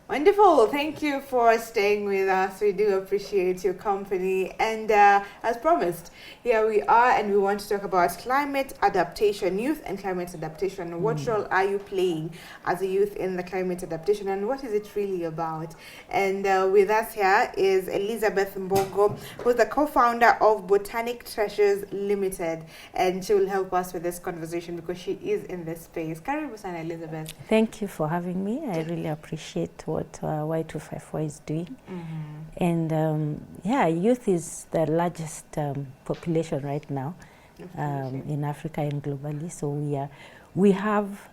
Wonderful. Thank you for staying with us. We do appreciate your company. And as promised, here we are, and we want to talk about climate adaptation, youth and climate adaptation. What role are you playing as a youth in the climate adaptation, and what is it really about? And with us here is Elizabeth Mbogo, who's the co-founder of Botanic Treasures Limited, and she will help us with this conversation because she is in this space. Karibu sana, Elizabeth. Thank you for having me. I really appreciate what Y254 is doing. And youth is the largest population right now in Africa and globally. So we have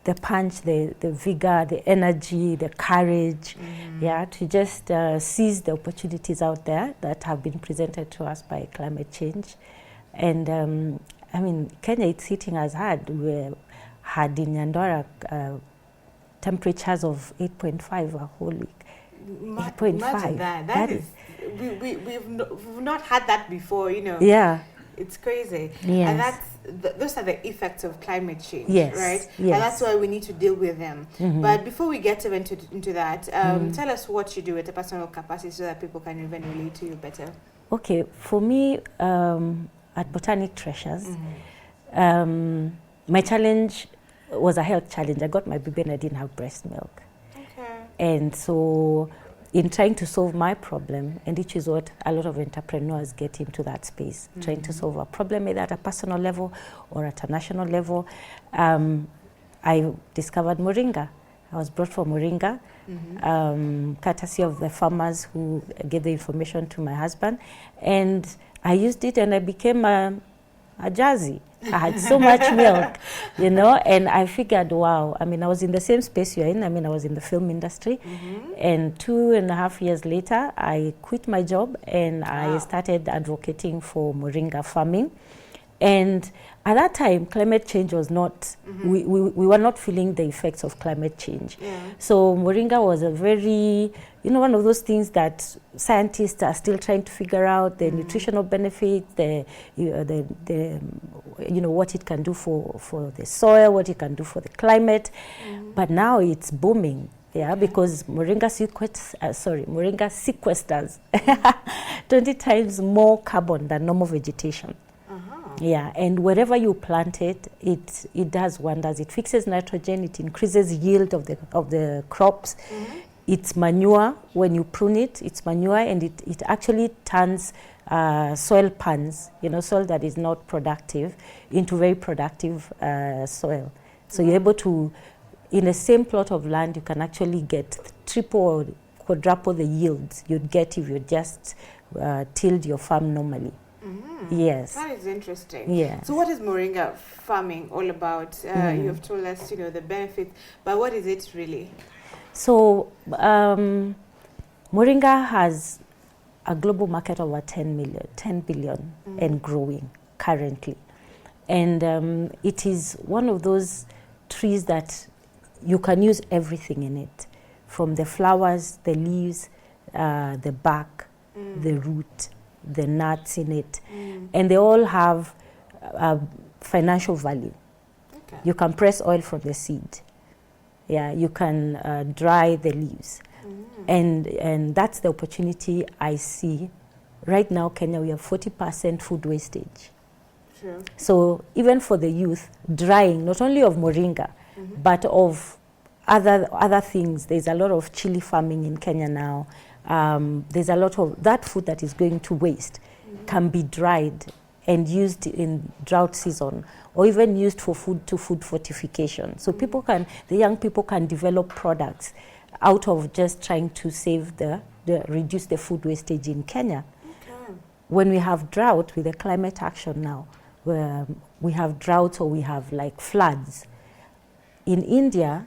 the punch, the vigor, the energy, the courage, to just seize the opportunities out there that have been presented to us by climate change. And Kenya, it's hitting us hard. We had in Nyandwara temperatures of 8.5 a whole week. 8.5. That is we've not had that before, Yeah. It's crazy. Yes. And those are the effects of climate change, yes. right? Yes. And that's why we need to deal with them. But before we get into that, tell us what you do at a personal capacity so that people can even relate to you better. Okay, for me, at Botanic Treasures, my challenge was a health challenge. I got my baby and I didn't have breast milk. Okay. And so in trying to solve my problem, and which is what a lot of entrepreneurs get into that space, trying to solve a problem either at a personal level or at a national level, I discovered moringa. I was brought for moringa, courtesy of the farmers who gave the information to my husband. And I used it and I became a jazzy. I had so much milk, and I figured, wow, I was in the same space you're in. I was in the film industry. And 2.5 years later, I quit my job and I started advocating for moringa farming. And at that time, climate change was not, we were not feeling the effects of climate change. Yeah. So moringa was a very, one of those things that scientists are still trying to figure out, the nutritional benefits, what it can do for the soil, what it can do for the climate. But now it's booming. Yeah, because moringa sequesters 20 times more carbon than normal vegetation. Yeah, and wherever you plant it, it does wonders. It fixes nitrogen, it increases yield of the crops. It's manure. When you prune it, it's manure, and it actually turns soil pans, soil that is not productive, into very productive soil. So you're able to, in the same plot of land, you can actually get triple or quadruple the yields you'd get if you just tilled your farm normally. Yes. That is interesting. Yeah. So what is moringa farming all about? You have told us, the benefits, but what is it really? So moringa has a global market of over 10 billion and growing currently. And it is one of those trees that you can use everything in it, from the flowers, the leaves, the bark, the root, the nuts in it, and they all have financial value. Okay. You can press oil from the seed. Yeah, you can dry the leaves, and that's the opportunity I see. Right now, Kenya, we have 40% food wastage. Sure. So even for the youth, drying not only of moringa, but of other things. There's a lot of chili farming in Kenya now. There's a lot of that food that is going to waste can be dried and used in drought season, or even used for food fortification. So the young people can develop products out of just trying to save reduce the food wastage in Kenya. Okay. When we have drought with the climate action now, where we have drought or we have like floods in India,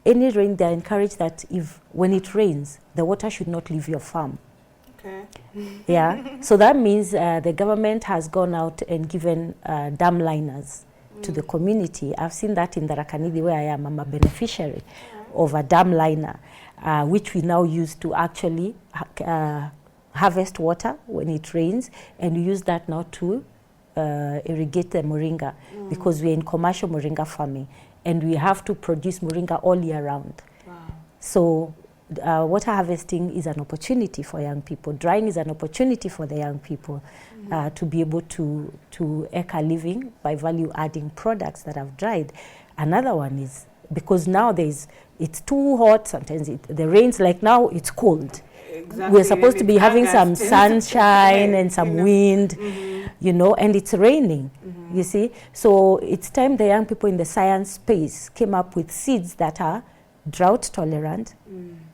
any rain, they're encouraged that when it rains, the water should not leave your farm. Okay. Yeah. So that means the government has gone out and given dam liners to the community. I've seen that in the Rakanidi where I am. I'm a beneficiary of a dam liner, which we now use to actually harvest water when it rains, and we use that now to irrigate the moringa, because we're in commercial moringa farming and we have to produce moringa all year round. Wow. So water harvesting is an opportunity for young people. Drying is an opportunity for the young people to be able to eke a living by value adding products that have dried. Another one is because now it's too hot, sometimes the rains, like now it's cold. Exactly. We're supposed to be having some sunshine and some wind, you know, and it's raining, you see. So it's time the young people in the science space came up with seeds that are drought tolerant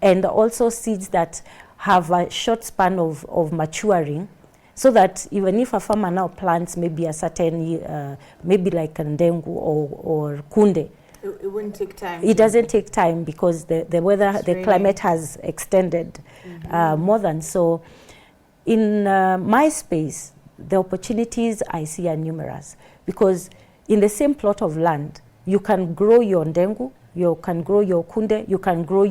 and also seeds that have a short span of maturing, so that even if a farmer now plants maybe a certain, maybe like a ndengu or kunde, it wouldn't take time. It doesn't take time because the weather, the climate has extended more than so. In my space, the opportunities I see are numerous, because in the same plot of land, you can grow your ndengu, you can grow your kunde, you can grow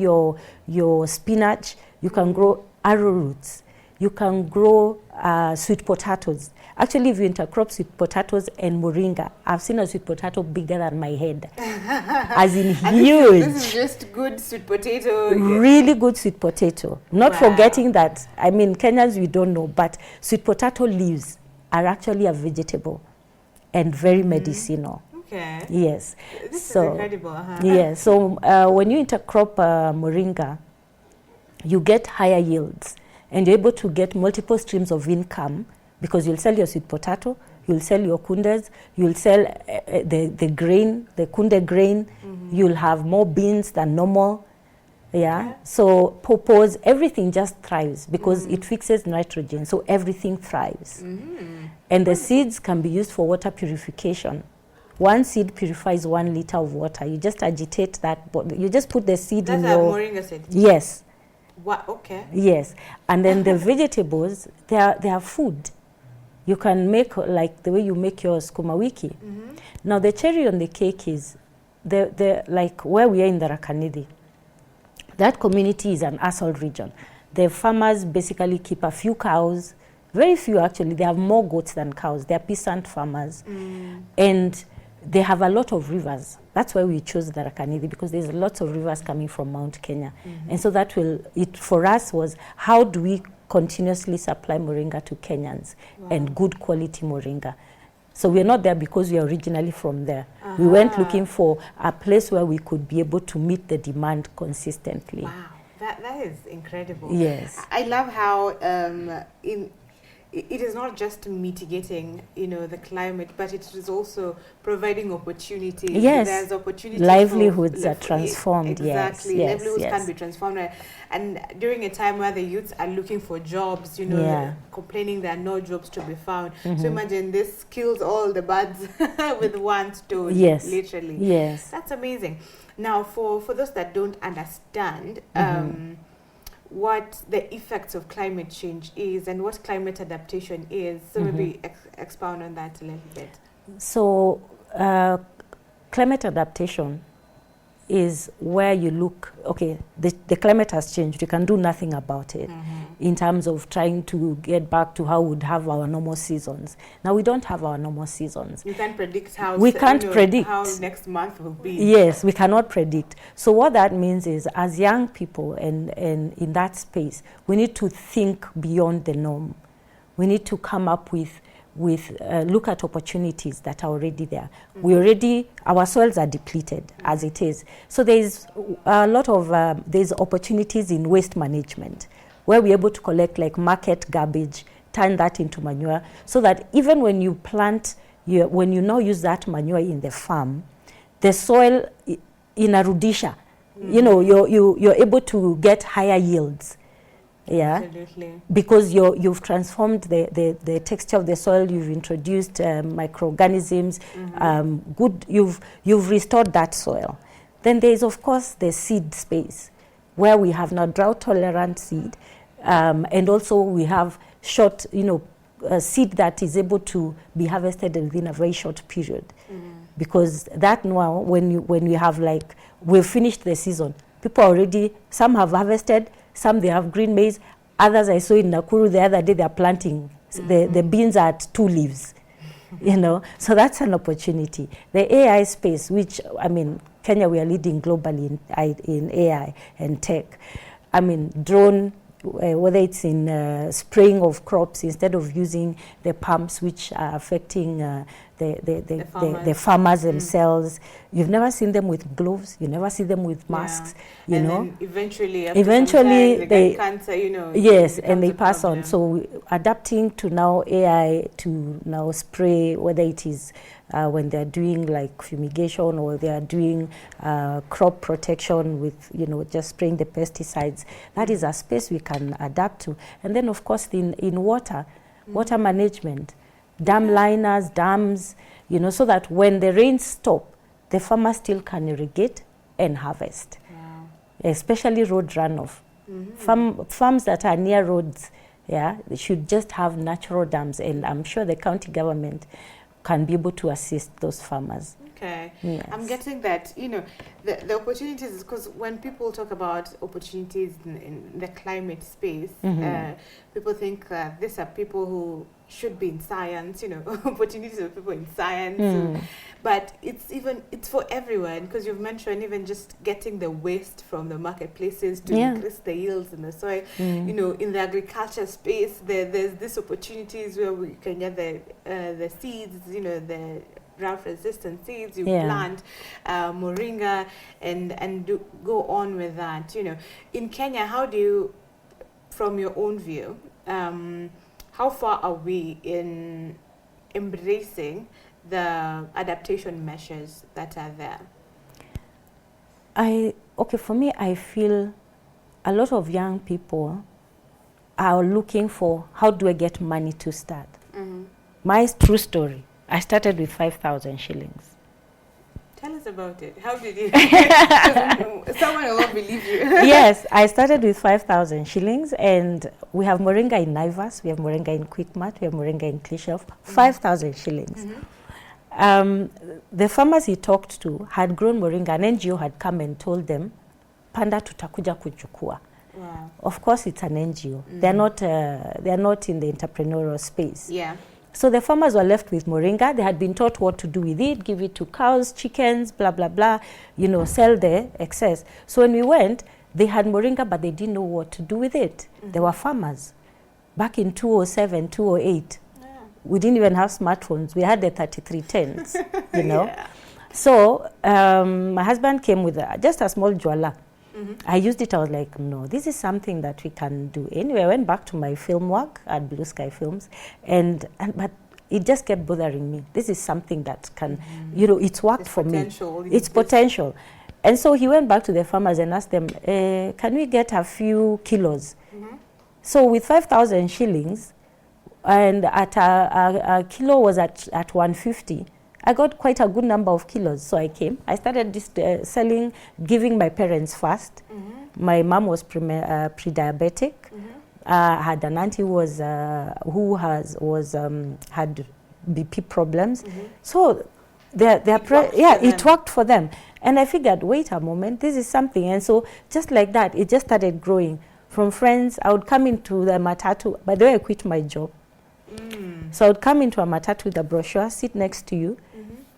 your spinach, you can grow arrowroots, you can grow sweet potatoes. Actually, if you intercrop sweet potatoes and moringa, I've seen a sweet potato bigger than my head, as in huge. This is just good sweet potato. Really good sweet potato. Not forgetting that, I mean, Kenyans, we don't know, but sweet potato leaves are actually a vegetable and very medicinal. Okay. Yes. This is incredible. Yeah. So when you intercrop moringa, you get higher yields and you're able to get multiple streams of income, because you'll sell your sweet potato, you'll sell your kundes, you'll sell the grain, the kunde grain, you'll have more beans than normal. Yeah. So pawpaws, everything just thrives because it fixes nitrogen, so everything thrives. And the seeds can be used for water purification. One seed purifies 1 liter of water. You just agitate that, you just put the seed in your... That's moringa seed? Yes. What? Okay. Yes. And then the vegetables, they are food. You can make like the way you make your skuma wiki. Now the cherry on the cake is, like where we are in the Rakanidi, that community is an arsal region. The farmers basically keep a few cows, very few actually. They have more goats than cows. They're peasant farmers. And they have a lot of rivers. That's why we chose the Rakanidi, because there's lots of rivers coming from Mount Kenya. And so that for us was, how do we continuously supply moringa to Kenyans and good quality moringa? So we're not there because we are originally from there. We went looking for a place where we could be able to meet the demand consistently. Wow, that is incredible. Yes. I love how it is not just mitigating, the climate, but it is also providing opportunities. Yes. There's opportunities. Livelihoods are transformed. Exactly. Yes. Livelihoods can be transformed. And during a time where the youths are looking for jobs, complaining there are no jobs to be found. So imagine this kills all the birds with one stone. Yes. Literally. Yes. That's amazing. Now, for those that don't understand, what the effects of climate change is and what climate adaptation is. So maybe expound on that a little bit. So climate adaptation is where you look, okay, the climate has changed. You can do nothing about it in terms of trying to get back to how we'd have our normal seasons. Now we don't have our normal seasons. You can't predict how how next month will be. Yes, we cannot predict. So what that means is, as young people and in that space, we need to think beyond the norm. We need to come up with look at opportunities that are already there. Our soils are depleted as it is. So there's a lot of, there's opportunities in waste management, where we're able to collect like market garbage, turn that into manure, so that even when you plant, when you now use that manure in the farm, the soil inarudisha, you're able to get higher yields. Yeah, absolutely. Because you've transformed the texture of the soil. You've introduced microorganisms. You've restored that soil. Then there is, of course, the seed space, where we have now drought tolerant seed, and also we have short, seed that is able to be harvested within a very short period. Because that now, when you have we've finished the season, people already, some have harvested. Some they have green maize. Others I saw in Nakuru the other day, they are planting. The beans are at 2 leaves, So that's an opportunity. The AI space, which, Kenya, we are leading globally in AI and tech. I mean, drone, whether it's in spraying of crops, instead of using the pumps which are affecting the farmers themselves. You've never seen them with gloves. You never see them with masks. You know, then eventually they get cancer. You know, yes, and they pass on. So adapting to now AI to now spray, whether it is when they're doing like fumigation or they are doing crop protection with, you know, just spraying the pesticides. That is a space we can adapt to. And then of course in water management, dam liners, dams, you know, so that when the rains stop, the farmer still can irrigate and harvest. Wow. Especially road runoff. Farms that are near roads, yeah, they should just have natural dams, and I'm sure the county government can be able to assist those farmers. Okay. Yes. I'm getting that, you know, the opportunities, because when people talk about opportunities in the climate space, people think these are people who should be in science, you know, opportunities for people in science. But it's for everyone, because you've mentioned even just getting the waste from the marketplaces to increase the yields in the soil. You know, in the agriculture space, there's these opportunities where we can get the seeds, you know, the drought-resistant seeds, you plant moringa and go on with that. You know, in Kenya, how do you, from your own view, how far are we in embracing the adaptation measures that are there? For me, I feel a lot of young people are looking for, how do I get money to start? My true story, I started with 5,000 shillings. Tell us about it. How did you? Someone will not believe you. Yes, I started with 5,000 shillings, and we have moringa in Naivas, we have moringa in Quickmart, we have moringa in Clishelf, 5,000 shillings. The farmers he talked to had grown moringa. An NGO had come and told them, panda tutakuja kuchukua. Wow. Of course, it's an NGO. They're not in the entrepreneurial space. Yeah. So the farmers were left with moringa. They had been taught what to do with it, give it to cows, chickens, blah, blah, blah, you know, sell the excess. So when we went, they had moringa, but they didn't know what to do with it. They were farmers. Back in 2007, 2008, we didn't even have smartphones. We had the 3310s, you know. So my husband came with just a small jwala. I used it. I was like, no, this is something that we can do. Anyway, I went back to my film work at Blue Sky Films, but it just kept bothering me. This is something that can, you know, it's worked for me. It's potential. And so he went back to the farmers and asked them, can we get a few kilos? So with 5,000 shillings, and at a kilo was at 150, I got quite a good number of kilos. So I came. I started selling, giving my parents first. My mom was pre-diabetic. Had an auntie who had BP problems. So it worked for them. And I figured, wait a moment, this is something. And so just like that, it just started growing. From friends, I would come into the matatu. By the way, I quit my job. So I would come into a matatu with a brochure, sit next to you,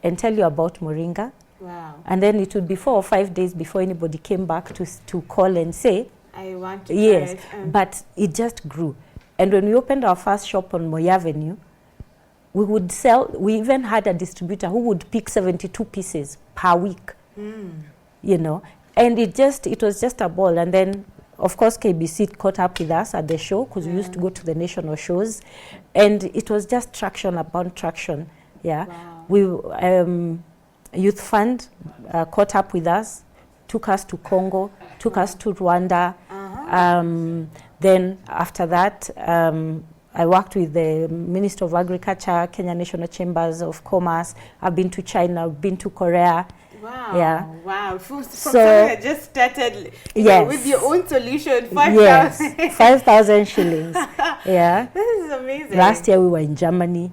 and tell you about moringa. Wow. And then it would be 4 or 5 days before anybody came back to call and say, I want to yes, try it. but it just grew. And when we opened our first shop on Moi Avenue, we would sell, we even had a distributor who would pick 72 pieces per week, you know, and it was just a ball. And then, of course, KBC caught up with us at the show, because we used to go to the national shows, and it was just traction upon traction. Yeah. Wow. We Youth Fund caught up with us, took us to Congo, took us to Rwanda. Then after that, I worked with the Minister of Agriculture, Kenya National Chambers of Commerce. I've been to China, I've been to Korea. Wow. Yeah. Wow. From something that just started with your own solution, 5,000. Yes, 5,000 shillings. Yeah. This is amazing. Last year we were in Germany,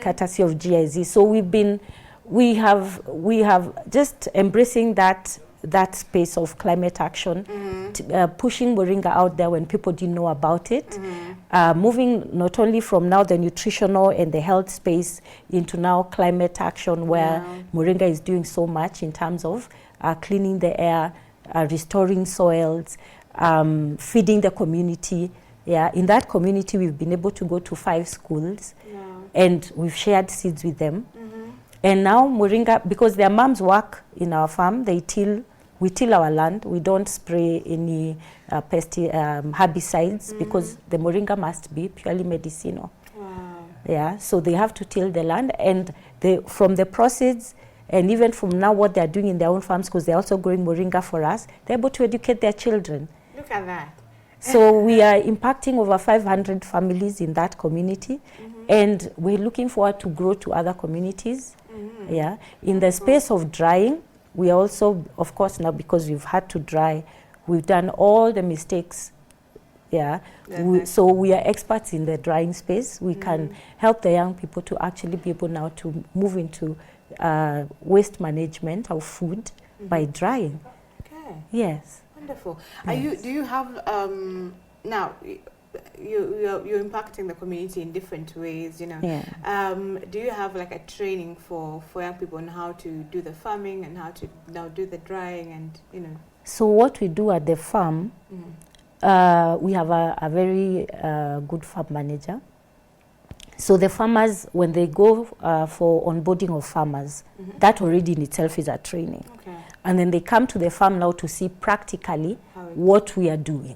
courtesy of GIZ. So we have just embracing that that space of climate action, pushing moringa out there when people didn't know about it, moving not only from now the nutritional and the health space into now climate action, where moringa is doing so much in terms of cleaning the air, restoring soils, feeding the community. Yeah, in that community, we've been able to go to 5 schools, and we've shared seeds with them. And now moringa, because their moms work in our farm, we till our land. We don't spray any herbicides because the moringa must be purely medicinal. Yeah, so they have to till the land, and from the proceeds, and even from now what they're doing in their own farms, because they're also growing moringa for us, they're able to educate their children. Look at that. So we are impacting over 500 families in that community, and we're looking forward to grow to other communities. Yeah, in the space of drying, we also, of course, now because we've had to dry, we've done all the mistakes. Yeah, so we are experts in the drying space. We can help the young people to actually be able now to move into waste management of food by drying. Okay. Yes. Wonderful. Yes. Do you have now? You're impacting the community in different ways, you know. Yeah. Do you have like a training for young people on how to do the farming and how to now do the drying and, you know? So what we do at the farm, we have a very good farm manager. So the farmers, when they go for onboarding of farmers, that already in itself is a training. Okay. And then they come to the farm now to see practically what we are doing.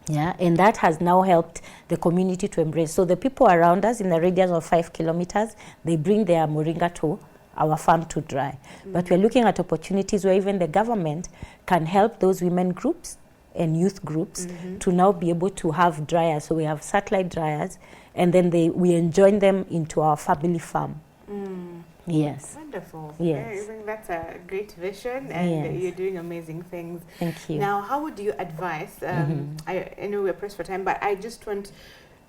Yeah, and that has now helped the community to embrace. So the people around us in the radius of 5 kilometers, they bring their moringa to our farm to dry. But we're looking at opportunities where even the government can help those women groups and youth groups to now be able to have dryers. So we have satellite dryers, and then we enjoin them into our family farm. Yes. Wonderful. Yes. Yeah, I think that's a great vision, and you're doing amazing things. Thank you. Now, how would you advise? I know we're pressed for time, but I just want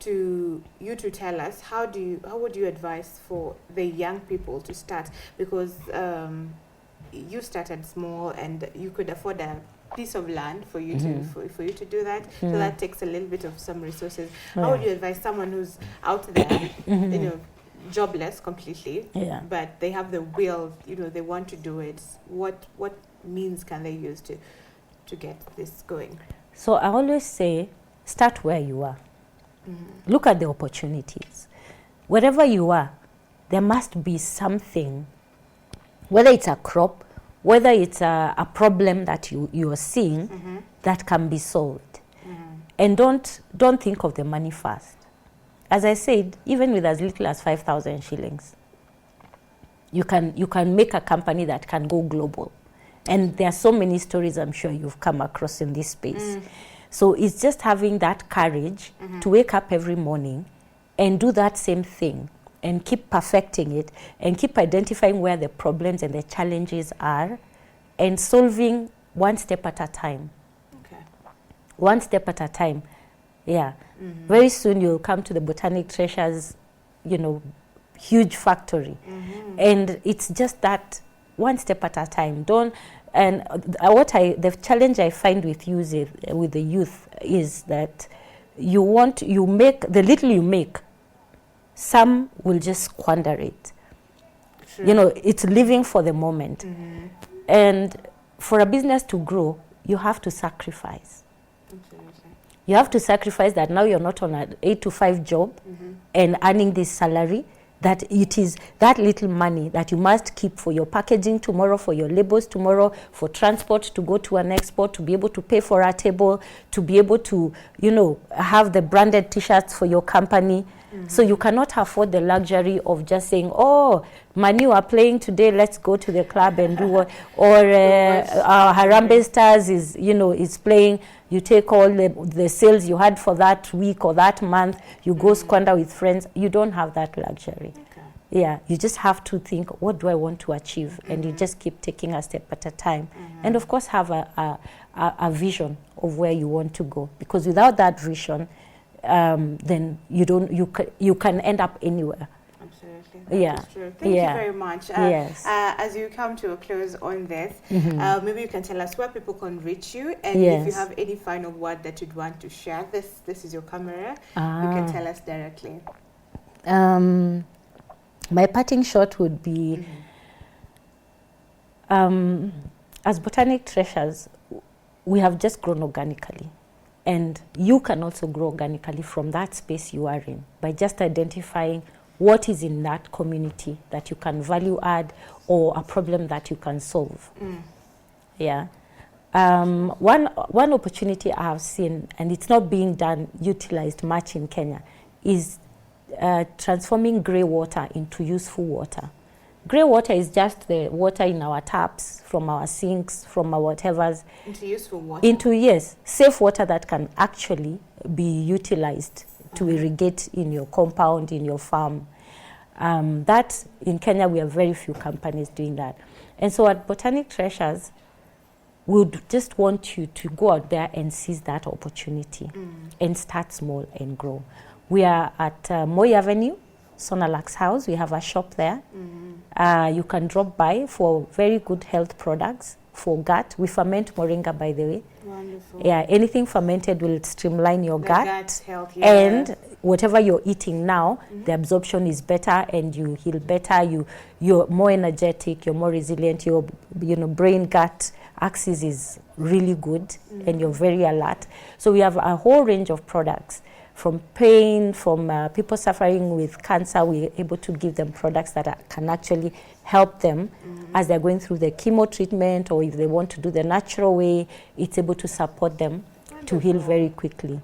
you to tell us how would you advise for the young people to start, because you started small and you could afford a piece of land for you to for you to do that. So that takes a little bit of some resources. How would you advise someone who's out there, you know, jobless completely, but they have the will, you know, they want to do it? What means can they use to get this going? So I always say, start where you are. Look at the opportunities. Wherever you are, there must be something, whether it's a crop, whether it's a problem that you are seeing that can be solved. And don't think of the money first. As I said, even with as little as 5,000 shillings, you can make a company that can go global. And there are so many stories I'm sure you've come across in this space. So it's just having that courage to wake up every morning and do that same thing and keep perfecting it and keep identifying where the problems and the challenges are and solving one step at a time. Okay. One step at a time. Yeah. Very soon you'll come to the Botanic Treasures, you know, huge factory. And it's just that one step at a time. The challenge I find with the youth is that you make the little you make, some will just squander it. True. You know, it's living for the moment. And for a business to grow, you have to sacrifice. You have to sacrifice that now you're not on an 8 to 5 job and earning this salary, that it is that little money that you must keep for your packaging tomorrow, for your labels tomorrow, for transport to go to an export, to be able to pay for a table, to be able to, you know, have the branded T-shirts for your company. So you cannot afford the luxury of just saying, oh, Manu are playing today, let's go to the club and do what, or Harambee Stars is playing. You take all the sales you had for that week or that month, you go squander with friends. You don't have that luxury. Okay. Yeah, you just have to think, what do I want to achieve? And you just keep taking a step at a time. And of course have a vision of where you want to go. Because without that vision, then you can end up anywhere. Absolutely. Absolutely. That Yeah. is true. Thank you very much. Yes. As you come to a close on this, maybe you can tell us where people can reach you, and Yes. if you have any final word that you'd want to share. This is your camera. You can tell us directly. My parting shot would be, as Botanic Treasures, we have just grown organically. And you can also grow organically from that space you are in by just identifying what is in that community that you can value add or a problem that you can solve. Yeah. One opportunity I have seen, and it's not being utilized much in Kenya, is transforming grey water into useful water. Grey water is just the water in our taps, from our sinks, from our whatevers. Into useful water? Into, yes, safe water that can actually be utilized to irrigate in your compound, in your farm. That, in Kenya, we have very few companies doing that. And so at Botanic Treasures, we would just want you to go out there and seize that opportunity and start small and grow. We are at Moi Avenue, Sonalax House. We have a shop there. You can drop by for very good health products for gut. We ferment moringa, by the way. Wonderful. Yeah, anything fermented will streamline your gut health, and whatever you're eating now, the absorption is better and you heal better. You're more energetic. You're more resilient. Your brain gut axis is really good and you're very alert. So we have a whole range of products. From pain, from people suffering with cancer, we're able to give them products that can actually help them as they're going through the chemo treatment, or if they want to do the natural way, it's able to support them to heal very quickly.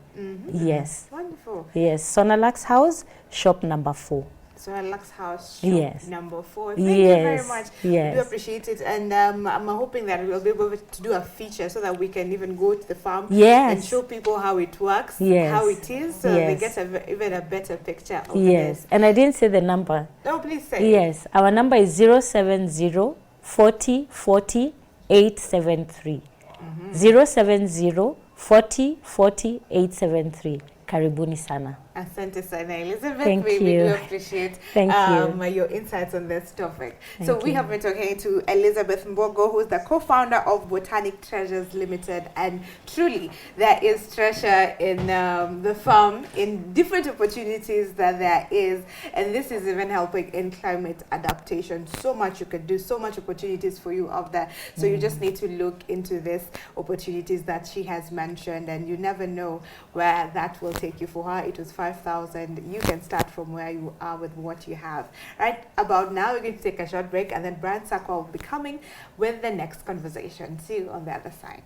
Yes. Wonderful. Yes. Sonalax House, shop number 4. Sonalax House, shop number 4. Thank you very much. Yes. We do appreciate it, and I'm hoping that we'll be able to do a feature so that we can even go to the farm and show people how it works, how it is, so they get even a better picture of this. And I didn't say the number. No, please say. Yes, our number is 070 40 40 873. 070 40 40 873. Karibuni sana. Asante sana, Elizabeth. Thank you. We do appreciate your insights on this topic. We have been talking to Elizabeth Mbogo, who is the co-founder of Botanic Treasures Limited, and truly there is treasure in the farm, in different opportunities that there is, and this is even helping in climate adaptation. So much you could do, so much opportunities for you out there. So you just need to look into these opportunities that she has mentioned, and you never know where that will take you. For her, it was 5,000. You can start from where you are with what you have. Right about now, we're going to take a short break, and then Brian Sakwa will be coming with the next conversation. See you on the other side.